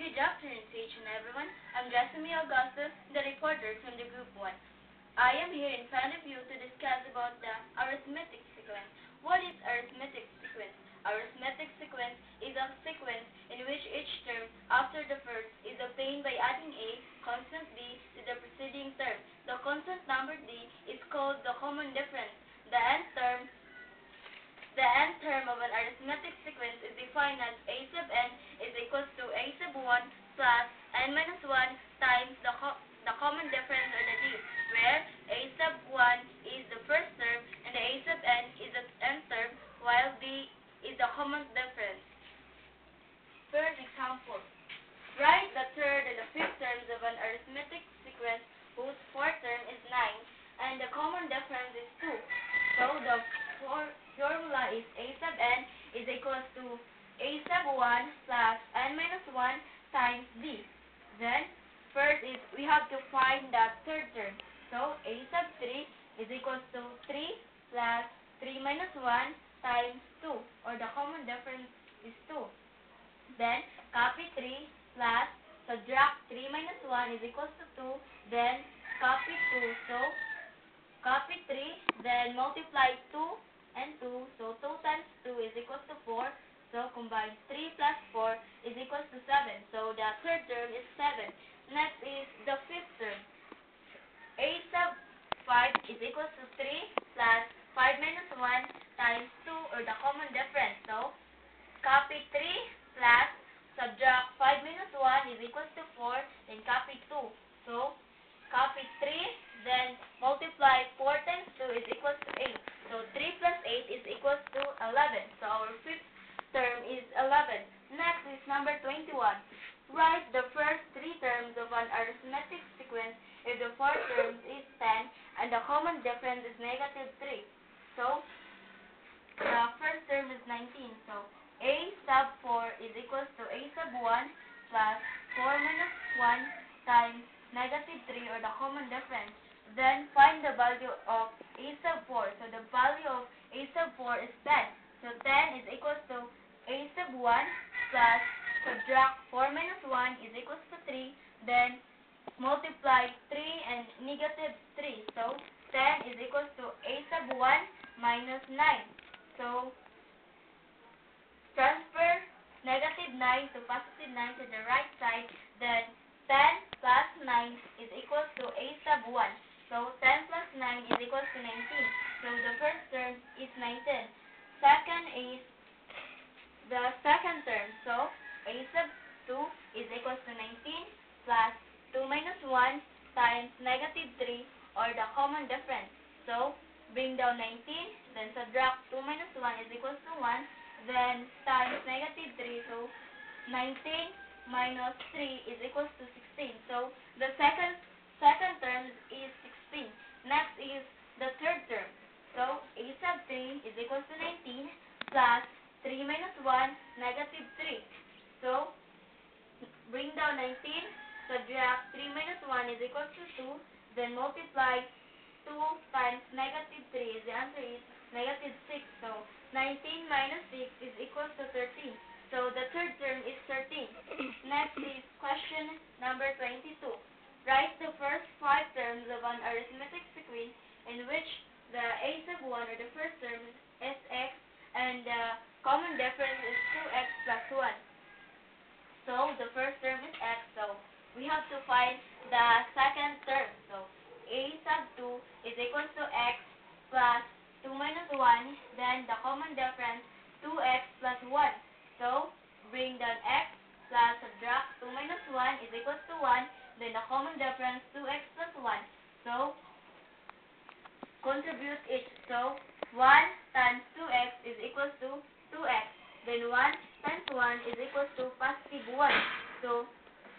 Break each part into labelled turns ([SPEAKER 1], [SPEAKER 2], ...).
[SPEAKER 1] Good afternoon to each and everyone. I'm Jessamine Augustus, the reporter from the Group 1. I am here in front of you to discuss about the arithmetic sequence. What is arithmetic sequence? Arithmetic sequence is a sequence in which each term after the first is obtained by adding a constant d to the preceding term. The constant number d is called the common difference. The nth term of an arithmetic sequence is defined as a sub n is equals to a sub 1 plus n minus 1 times the common difference or the d, where a sub 1 is the first term and the a sub n is the nth term, while d is the common difference. Third example. Write the third and the fifth terms of an arithmetic sequence whose fourth term is 9 and the common difference is 2. So the formula is a sub n is equals to a sub 1 plus n minus 1 times d. Then, first is we have to find the third term. So, a sub 3 is equals to 3 plus 3 minus 1 times 2, or the common difference is 2. Then, copy 3 plus subtract 3 minus 1 is equals to 2. Then, copy 2. So, copy 3, then multiply 2 and 2. So, 2 times 2 is equals to 4. So, combine 3 plus 4 is equals to 7. So, the third term is 7. Next is the fifth term. A sub 5 is equals to 3 plus 5 minus 1 times 2, or the common difference. So, copy 3 plus subtract 5 minus 1 is equals to 4. Then, copy 2. So, copy 3, then multiply 4 times 2 is equals to 8. So, 3 plus 8 is equals to 11. So, our fifth term is 11. Next is number 21. Write the first three terms of an arithmetic sequence if the fourth term is 10 and the common difference is negative 3. So, the first term is 19. So, a sub 4 is equals to a sub 1 plus 4 minus 1 times negative 3, or the common difference. Then, find the value of a sub 4. So, the value of a sub 4 is 10. So, 10 is equals to a sub 1 plus subtract 4 minus 1 is equals to 3. Then, multiply 3 and negative 3. So, 10 is equals to a sub 1 minus 9. So, transfer negative 9 to positive 9 to the right side. Then, 10 plus 9 is equals to a sub 1. So, 10 plus 9 is equals to 19. So, the first term is 19. Second is the second term. So, a sub 2 is equals to 19 plus 2 minus 1 times negative 3, or the common difference. So, bring down 19, then subtract 2 minus 1 is equals to 1, then times negative 3. So, 19 minus 3 is equals to 16. So, the second term is 16. Next is the third term. So, a sub 3 is equals to 19 plus 3 minus 1, negative 3. So, bring down 19, subtract 3 minus 1 is equals to 2, then multiply 2 times negative 3. The answer is negative 6. So, 19 minus 6 is equals to 13. So, the third term is 13. Next is question number 22. Write the first 5 terms of an arithmetic sequence in which the a sub 1, or the first term, is x, and the common difference is 2x plus 1. So, the first term is x. So, we have to find the second term. So, a sub 2 is equals to x plus 2 minus 1. Then, the common difference, 2x plus 1. So, bring down x plus subtract 2 minus 1 is equals to 1. Then, the common difference, 2x plus 1. So, contribute each. So, 1 times 2x is equals to 2x. Then, 1 times 1 is equals to positive 1. So,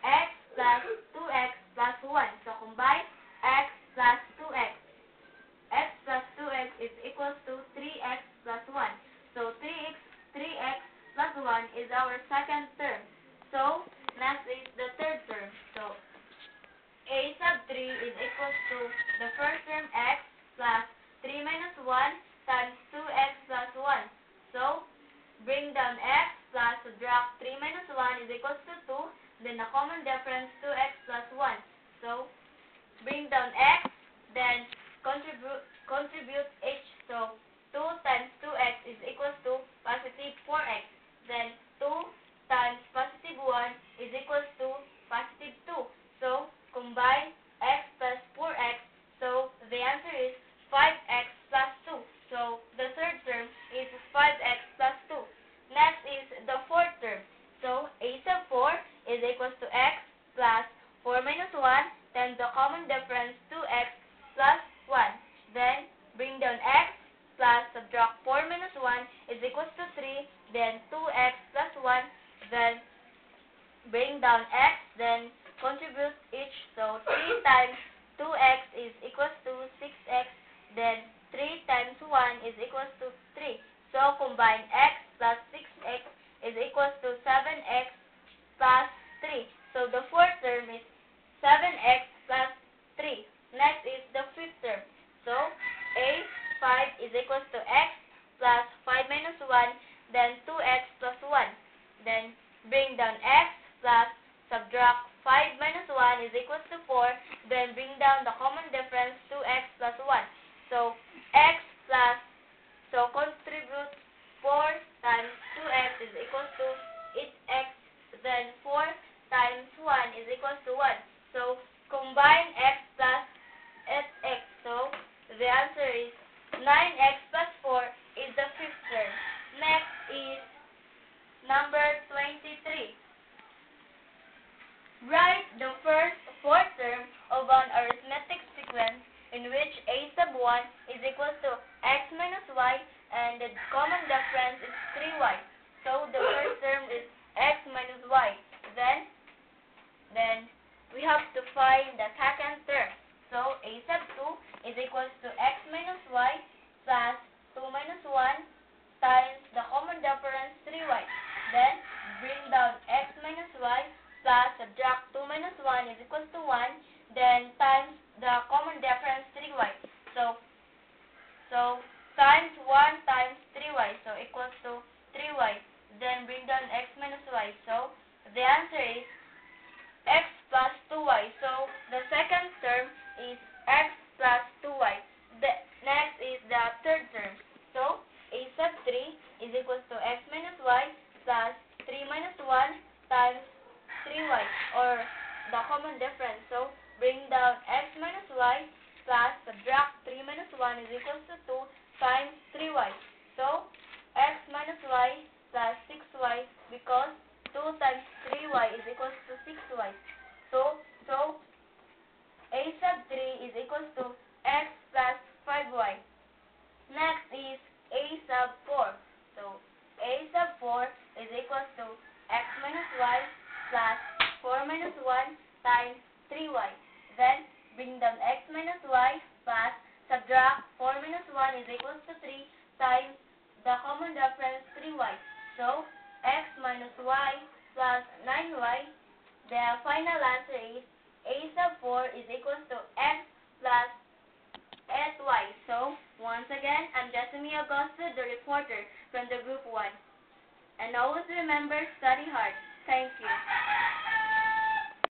[SPEAKER 1] x plus 2x plus 1. So, combine x plus 2x. X plus 2x is equals to 3x plus 1. So, 3x plus 1 is our second term. So, next is the third term. So, a sub 3 is equals to the first term x plus 3 minus 1 times 2x plus 1. So, bring down x plus subtract 3 minus 1 is equals to 2. then the common difference 2x plus 1. So, bring down x, then contribute h. So, 2 times 2x is equals to positive 4x. Then, 2 times positive 1 is equals to positive 2. So, combine x plus 4x. So, the answer is 5x plus 2. So, the third term is 5x plus 2. Next is the fourth term. So, a sub 4 is equals to x plus 4 minus 1 times the common difference 2x plus 1. Then, bring down x plus subtract 4 minus 1 is equals to 3. Then, 2x plus 1. Then, bring down x. Then, contribute each. So, 3 times 2x is equals to 6x. Then, 3 times 1 is equals to 3. So, combine x plus 6x is equals to 7x plus 3. So, the fourth term is 7x plus 3. Next is the fifth term. So, a 5 is equals to x plus 5 minus 1, then 2x plus 1. Then, bring down x plus subtract 5 minus 1 is equals to 4. Then, bring down the common difference 2x plus 1. So, x plus, so contribute 4 times 2x is equals to 8x. Then, 4 times 1 is equals to 1. So, combine x plus 8x. So, the answer is 9x plus 4 is the fifth term. Next is number 23. Write the first fourth term of an arithmetic sequence in which a sub 1 is equal to x minus y and the common difference is 3y. So, the first term is x minus y. Then we have to find the second term. So, a sub 2 is equals to x minus y plus 2 minus 1 times the common difference 3y. Then, bring down x minus y plus subtract 2 minus 1 is equals to 1. Then, times the common difference 3y. So times 1 times 3y. So, equals to 3y. Then, bring down x minus y. So, the answer is x plus 2y. So, the second term is x plus 2y. The next is the third term. So, a sub 3 is equals to x minus y plus 3 minus 1 times 3y, or the common difference. So, bring down x minus y plus subtract 3 minus 1 is equals to 2 times 3y. So, x minus y plus 6y, because 2 times 3y is equals to 6y. So a sub 3 is equals to x plus 5y. Next is a sub 4. So, a sub 4 is equals to x minus y plus 4 minus 1 times 3y. Then, bring down x minus y plus subtract 4 minus 1 is equals to 3 times the common difference 3y. So, x minus y plus 9y. The final answer is a sub 4 is equals to x plus 8y. So, once again, I'm Jessamine Augusto, the reporter from the Group 1. And always remember, study hard. Thank you.